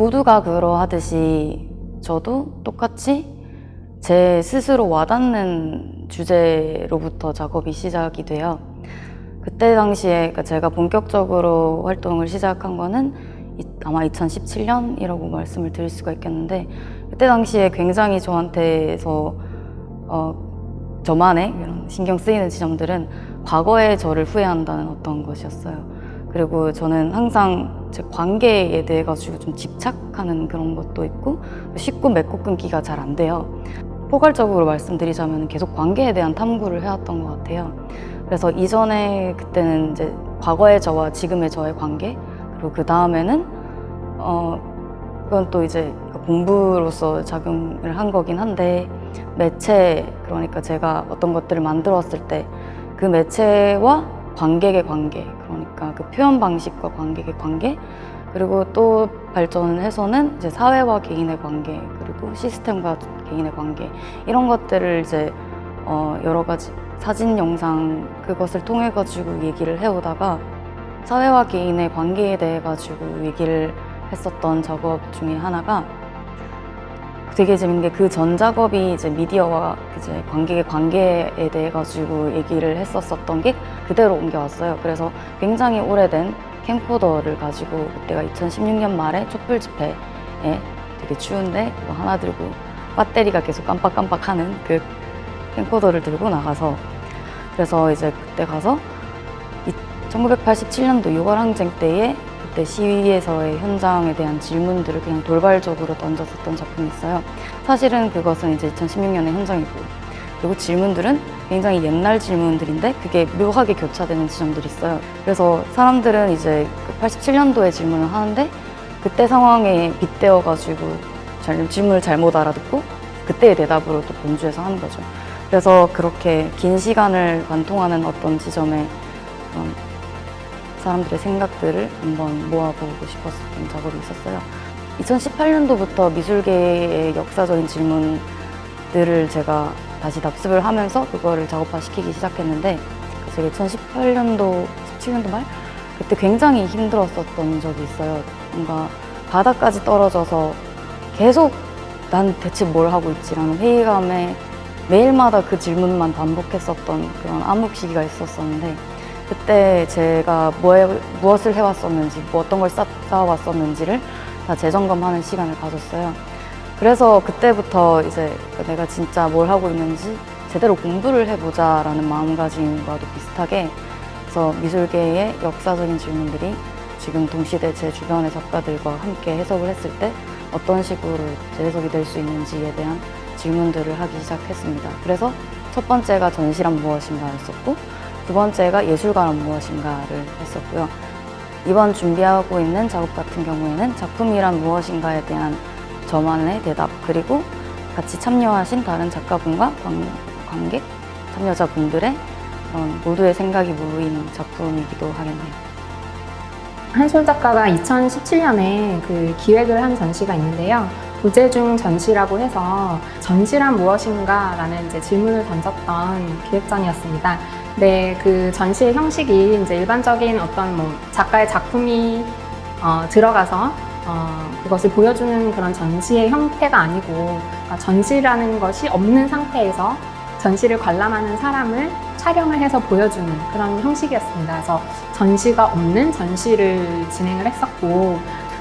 모두가 그러하듯이 저도 똑같이 제 스스로 와닿는 주제로부터 작업이 시작이 돼요. 그때 당시에 그러니까 제가 본격적으로 활동을 시작한 거는 아마 2017년이라고 말씀을 드릴 수가 있겠는데, 그때 당시에 굉장히 저한테서 저만의 이런 신경 쓰이는 지점들은 과거의 저를 후회한다는 어떤 것이었어요. 그리고 저는 항상 제 관계에 대해 가지고 좀 집착하는 그런 것도 있고, 쉽고 맺고 끊기가 잘 안 돼요. 포괄적으로 말씀드리자면 계속 관계에 대한 탐구를 해왔던 것 같아요. 그래서 이전에 그때는 이제 과거의 저와 지금의 저의 관계, 그리고 그 다음에는 그건 또 이제 공부로서 작용을 한 거긴 한데, 매체, 그러니까 제가 어떤 것들을 만들었을 때 그 매체와 관객의 관계, 그러니까 그 표현 방식과 관객의 관계, 그리고 또 발전해서는 이제 사회와 개인의 관계, 그리고 시스템과 개인의 관계, 이런 것들을 이제 여러 가지 사진, 영상, 그것을 통해 가지고 얘기를 해오다가 사회와 개인의 관계에 대해 가지고 얘기를 했었던 작업 중에 하나가, 되게 재밌는 게 그 전 작업이 이제 미디어와 이제 관객의 관계에 대해 가지고 얘기를 했었던 게 그대로 옮겨왔어요. 그래서 굉장히 오래된 캠코더를 가지고, 그때가 2016년 말에 촛불 집회에 되게 추운데 그거 하나 들고 배터리가 계속 깜빡깜빡하는 그 캠코더를 들고 나가서, 그래서 이제 그때 가서 1987년도 6월 항쟁 때에 그때 시위에서의 현장에 대한 질문들을 그냥 돌발적으로 던졌었던 작품이 있어요. 사실은 그것은 이제 2016년의 현장이고, 그리고 질문들은 굉장히 옛날 질문들인데 그게 묘하게 교차되는 지점들이 있어요. 그래서 사람들은 이제 87년도에 질문을 하는데 그때 상황에 빗대어가지고 질문을 잘못 알아듣고 그때의 대답으로 또 변주해서 하는 거죠. 그래서 그렇게 긴 시간을 관통하는 어떤 지점에 사람들의 생각들을 한번 모아보고 싶었던 작업이 있었어요. 2018년도부터 미술계의 역사적인 질문들을 제가 다시 답습을 하면서 그거를 작업화시키기 시작했는데, 제가 2018년도, 17년도 말? 그때 굉장히 힘들었었던 적이 있어요. 뭔가 바닥까지 떨어져서 계속 난 대체 뭘 하고 있지라는 회의감에 매일마다 그 질문만 반복했었던 그런 암흑 시기가 있었었는데, 그때 제가 무엇을 해왔었는지, 어떤 걸 쌓아왔었는지를 다 재점검하는 시간을 가졌어요. 그래서 그때부터 이제 내가 진짜 뭘 하고 있는지 제대로 공부를 해보자라는 마음가짐과도 비슷하게, 그래서 미술계의 역사적인 질문들이 지금 동시대 제 주변의 작가들과 함께 해석을 했을 때 어떤 식으로 재해석이 될 수 있는지에 대한 질문들을 하기 시작했습니다. 그래서 첫 번째가 전시란 무엇인가였었고, 두 번째가 예술가란 무엇인가를 했었고요. 이번 준비하고 있는 작업 같은 경우에는 작품이란 무엇인가에 대한 저만의 대답, 그리고 같이 참여하신 다른 작가분과 관객, 참여자분들의 모두의 생각이 모인 작품이기도 하겠네요. 한솔 작가가 2017년에 그 기획을 한 전시가 있는데요. 부재중 전시라고 해서 전시란 무엇인가 라는 이제 질문을 던졌던 기획전이었습니다. 네, 그 전시의 형식이 이제 일반적인 어떤 작가의 작품이 들어가서 그것을 보여주는 그런 전시의 형태가 아니고, 그러니까 전시라는 것이 없는 상태에서 전시를 관람하는 사람을 촬영을 해서 보여주는 그런 형식이었습니다. 그래서 전시가 없는 전시를 진행을 했었고,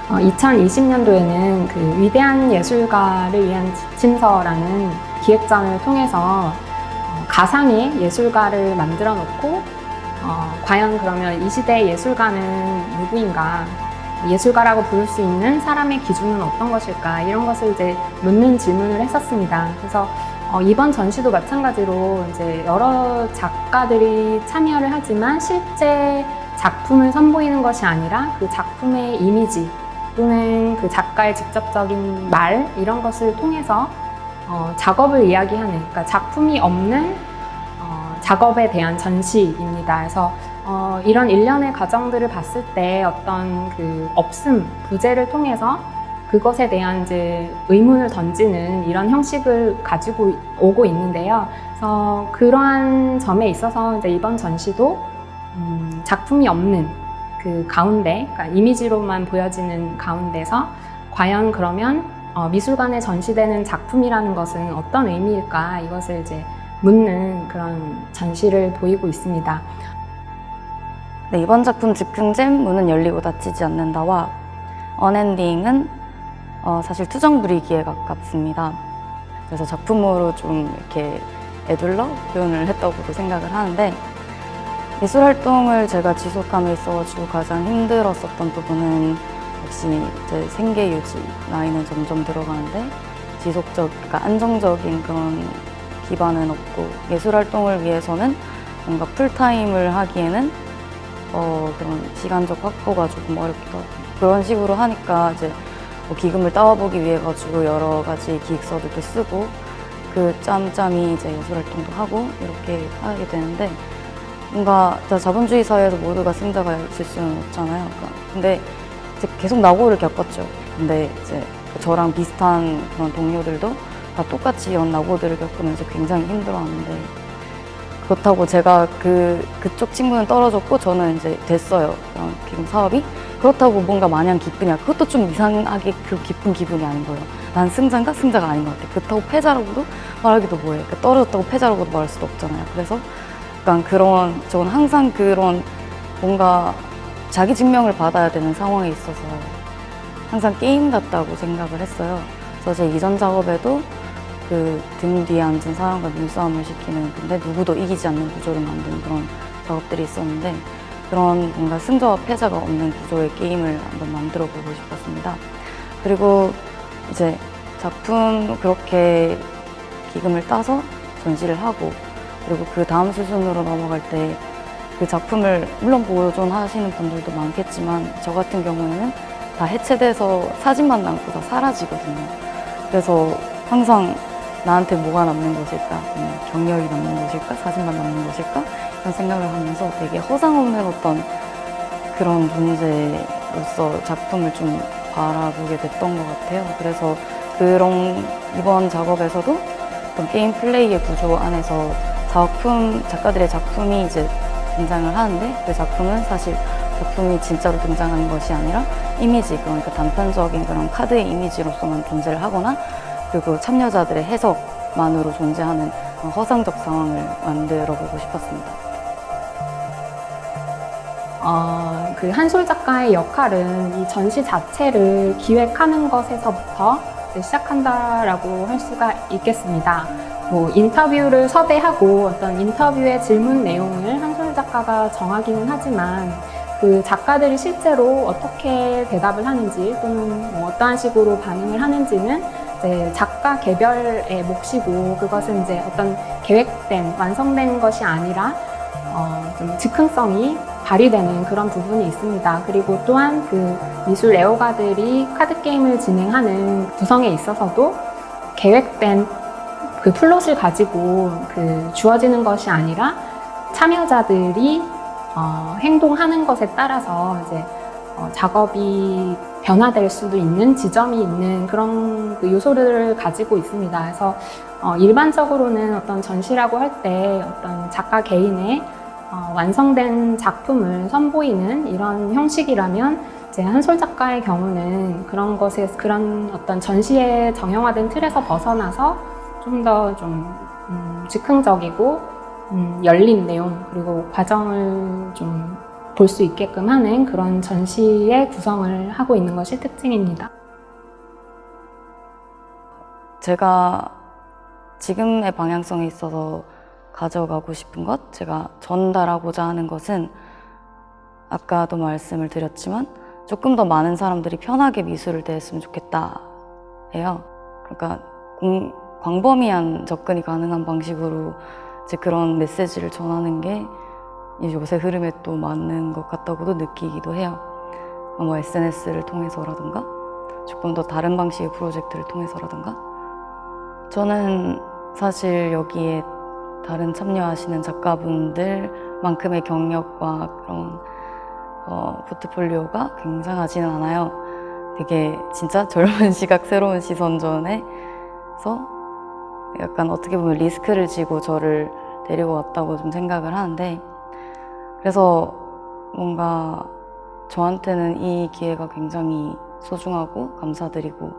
2020년도에는 그 위대한 예술가를 위한 지침서라는 기획전을 통해서 가상의 예술가를 만들어 놓고, 과연 그러면 이 시대의 예술가는 누구인가, 예술가라고 부를 수 있는 사람의 기준은 어떤 것일까, 이런 것을 이제 묻는 질문을 했었습니다. 그래서 이번 전시도 마찬가지로 이제 여러 작가들이 참여를 하지만 실제 작품을 선보이는 것이 아니라 그 작품의 이미지 또는 그 작가의 직접적인 말, 이런 것을 통해서 작업을 이야기하는, 그러니까 작품이 없는 작업에 대한 전시입니다. 그래서 이런 일련의 과정들을 봤을 때 어떤 그 없음, 부재를 통해서 그것에 대한 이제 의문을 던지는 이런 형식을 가지고 오고 있는데요. 그래서 그러한 점에 있어서 이제 이번 전시도 작품이 없는 그 가운데, 그러니까 이미지로만 보여지는 가운데서 과연 그러면 미술관에 전시되는 작품이라는 것은 어떤 의미일까? 이것을 이제 묻는 그런 전시를 보이고 있습니다. 네, 이번 작품 즉흥잼 문은 열리고 닫히지 않는다와 언엔딩은 사실 투정부리기에 가깝습니다. 그래서 작품으로 좀 이렇게 애둘러 표현을 했다고도 생각을 하는데, 미술 활동을 제가 지속함에 있어가지고 가장 힘들었었던 부분은 역시 이제 생계 유지, 나이는 점점 들어가는데 지속적, 그러니까 안정적인 그런 기반은 없고, 예술 활동을 위해서는 뭔가 풀타임을 하기에는 그런 시간적 확보가 조금 어렵기도 하고, 그런 식으로 하니까 이제 뭐 기금을 따와보기 위해 가지고 여러 가지 기획서들도 쓰고, 그 짬짬이 이제 예술 활동도 하고 이렇게 하게 되는데, 뭔가 자본주의 사회에서 모두가 승자가 있을 수는 없잖아요. 근데 이제 계속 낙오를 겪었죠. 근데 이제 저랑 비슷한 그런 동료들도 다 똑같이 이런 낙오들을 겪으면서 굉장히 힘들어하는데, 그렇다고 제가 그쪽 친구는 떨어졌고 저는 이제 됐어요. 그런 기금 사업이. 그렇다고 뭔가 마냥 기쁘냐? 그것도 좀 이상하게 그 기쁜 기분이 아닌 거예요. 난 승자인가? 승자가 아닌 것 같아. 그렇다고 패자라고도 말하기도 뭐해. 그러니까 떨어졌다고 패자라고도 말할 수도 없잖아요. 그래서 약간 저는 항상 그런 뭔가 자기 증명을 받아야 되는 상황에 있어서 항상 게임 같다고 생각을 했어요. 그래서 제 이전 작업에도 그 등 뒤에 앉은 사람과 눈싸움을 시키는, 근데 누구도 이기지 않는 구조를 만드는 그런 작업들이 있었는데, 그런 뭔가 승자와 패자가 없는 구조의 게임을 한번 만들어 보고 싶었습니다. 그리고 이제 작품 그렇게 기금을 따서 전시를 하고, 그리고 그 다음 수순으로 넘어갈 때 그 작품을 물론 보존하시는 분들도 많겠지만, 저 같은 경우에는 다 해체돼서 사진만 남고 다 사라지거든요. 그래서 항상 나한테 뭐가 남는 것일까? 경력이 남는 것일까? 사진만 남는 것일까? 이런 생각을 하면서 되게 허상 없는 어떤 그런 존재로서 작품을 좀 바라보게 됐던 것 같아요. 그래서 이번 작업에서도 어떤 게임 플레이의 구조 안에서 작가들의 작품이 이제 등장을 하는데, 그 작품은 사실 작품이 진짜로 등장하는 것이 아니라 이미지, 그러니까 단편적인 그런 카드의 이미지로서만 존재를 하거나, 그리고 참여자들의 해석만으로 존재하는 허상적 상황을 만들어 보고 싶었습니다. 그 한솔 작가의 역할은 이 전시 자체를 기획하는 것에서부터 시작한다라고 할 수가 있겠습니다. 뭐 인터뷰를 섭외하고 어떤 인터뷰의 질문 내용을 한솔 작가가 정하기는 하지만, 그 작가들이 실제로 어떻게 대답을 하는지 또는 뭐 어떠한 식으로 반응을 하는지는 이제 작가 개별의 몫이고, 그것은 이제 어떤 계획된 완성된 것이 아니라 좀 즉흥성이 발휘되는 그런 부분이 있습니다. 그리고 또한 그 미술 애호가들이 카드 게임을 진행하는 구성에 있어서도 계획된 그 플롯을 가지고 그 주어지는 것이 아니라 참여자들이 행동하는 것에 따라서 이제 작업이 변화될 수도 있는 지점이 있는 그런 그 요소를 가지고 있습니다. 그래서 일반적으로는 어떤 전시라고 할 때 어떤 작가 개인의 완성된 작품을 선보이는 이런 형식이라면, 이제 한솔 작가의 경우는 그런 어떤 전시의 정형화된 틀에서 벗어나서 좀 더 즉흥적이고 열린 내용, 그리고 과정을 좀 볼 수 있게끔 하는 그런 전시의 구성을 하고 있는 것이 특징입니다. 제가 지금의 방향성에 있어서 가져가고 싶은 것, 제가 전달하고자 하는 것은 아까도 말씀을 드렸지만 조금 더 많은 사람들이 편하게 미술을 대했으면 좋겠다 해요. 그러니까 광범위한 접근이 가능한 방식으로 이제 그런 메시지를 전하는 게 요새 흐름에 또 맞는 것 같다고도 느끼기도 해요. 뭐 SNS를 통해서라던가 조금 더 다른 방식의 프로젝트를 통해서라던가. 저는 사실 여기에 다른 참여하시는 작가분들만큼의 경력과 그런 포트폴리오가 굉장하지는 않아요. 되게 진짜 젊은 시각, 새로운 시선전에서 약간 어떻게 보면 리스크를 지고 저를 데리고 왔다고 좀 생각을 하는데, 그래서 뭔가 저한테는 이 기회가 굉장히 소중하고 감사드리고,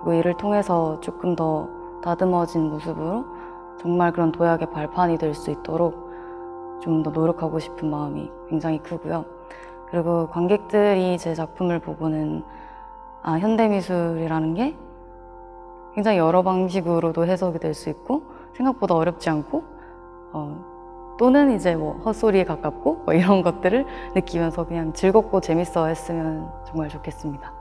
그리고 이를 통해서 조금 더 다듬어진 모습으로 정말 그런 도약의 발판이 될 수 있도록 좀 더 노력하고 싶은 마음이 굉장히 크고요. 그리고 관객들이 제 작품을 보고는 현대미술이라는 게 굉장히 여러 방식으로도 해석이 될 수 있고 생각보다 어렵지 않고 또는 이제 뭐 헛소리에 가깝고 뭐 이런 것들을 느끼면서 그냥 즐겁고 재밌어 했으면 정말 좋겠습니다.